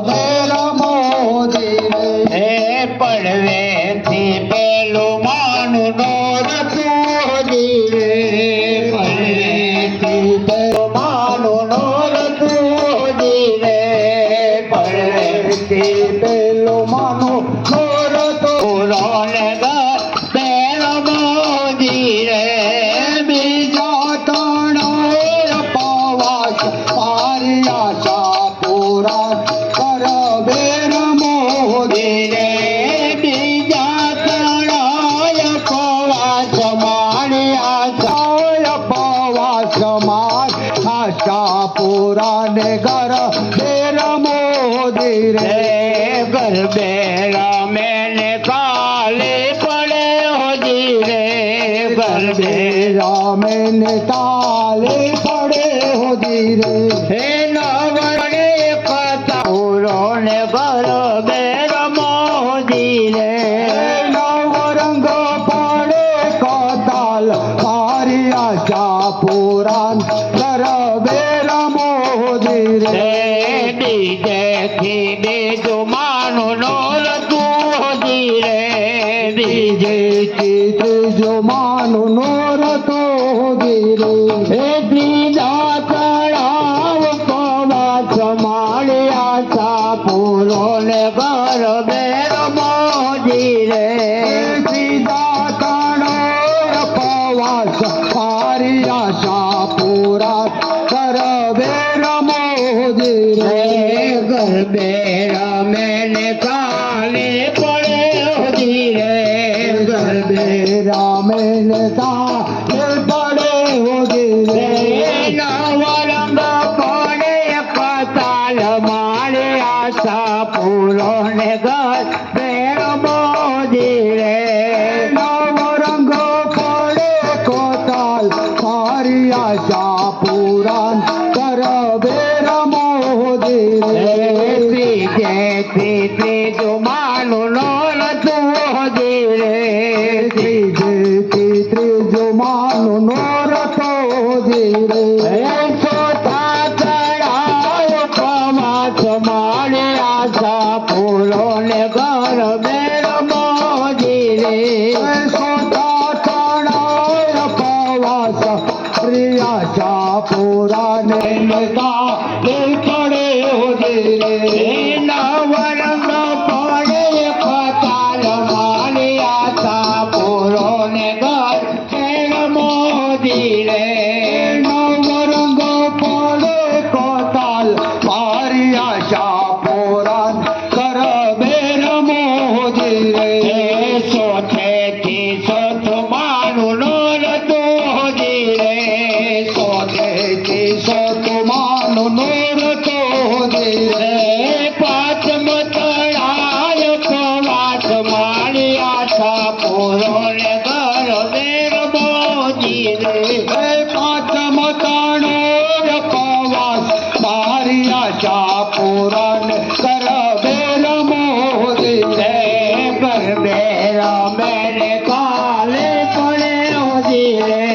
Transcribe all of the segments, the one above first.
બેર મોદી રે હે પડવેથી પેલું માનું નોરતું રે પડવેથી પેલું માનું નોરતું રે પડવેથી પેલો માનો નોરતો પુરોને ઘર બેર મોદી રે બીજા તણો પવાસ મારી આશા પૂરા કર બેર મોદી રે બીજા તણાય પવાસ મારી આશા પવાસ માર આશા પૂરા ને ઘર બેર મોદી રે ઘર બેરા મેને કાલે પડે હોજી રે ઘર બેરા મેને તાલે પડે હોદી રે હે નવરણે કતારો ને ઘર બેરા મોજી રે નવરંગ પડે કતાલ મારી આશા પુરાણ કર બેર મોદી રે બીજેથી બીજું માનું નોરતું હોજી રે બીજે ત્રીજો માનું નોરતો હોદી રે હે ત્રીજા તળાવ પવાસ મારી આશા પૂરો ને ઘર બેર મોજી રે ત્રીજા તાણો પવાસ મારી આશા પૂરા કર બેર મોદી રે ઘર બેરા મેને કાલે પડે હોજી રે ઘર બેરા મેને તાલે પડે હોદી રે નવરંગ પડે કતાલ મારે આશા પૂરો ને ઘર બેર મોદી રે નવરંગ પડે કોતાલ મારી આશા પુરાણ કર બેર મોદી રે ત્રીજેથી ત્રીજું માનું નોરતું હોજી રે ત્રીજો માનું નોરતો હોદી રે ચોથા ચડાયો પવાસ મારી આશા પૂરો ને ઘર બેર મોજી રે સોતા તણાય પવાસ પ્રિયાશા પુરાને નતા પડે હોદી રે નવરંગ પડે કતાલ મારી આશા પૂરો ને ઘર બેર મોદી રે નવરંગ પડે કોતાલ મારી આશા પુરાણ કર બેર મોદી રે સોથેથી સોથ માનું નોરતું હોજી રે સોથી સોત માનું નોરતો હોદી રે પાંચમ તળાય પવાસ મારી આશા પૂરો ને ઘર બેર મોજી રે પાંચમ તાણો પવાસ મારી આશા પુરાણ કર બેર મોદી રે ઘર બેરા મેને કાલે પડે હોજી રે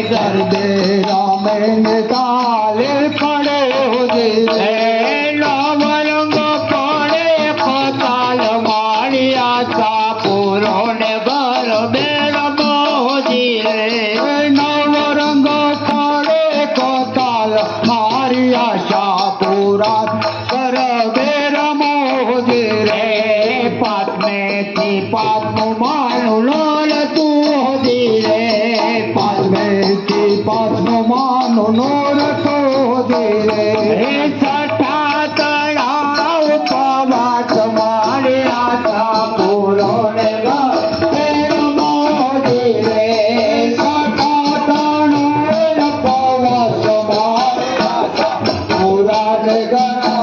ઘર બેરા મેને તાલે પડે હોદી રે નવરંગ પડે કતાલ મારી આશા પૂરો ને ઘર બેર મોજી રે નવરંગ પડે કોતાલ મારી આશા પુરાણ કર બેર મોદી રે પાંચમેથી પાંચમું માનું નોરતું હોજી રે પાંચમેથી પાંચનો માનો નોરતો હોદી રે છઠ્ઠા તળાવ પવાસ મારી આશા પૂરો ને ઘર બેર મોજી રે સટા તાણો પવાસ મારી આશા પુરાણ કર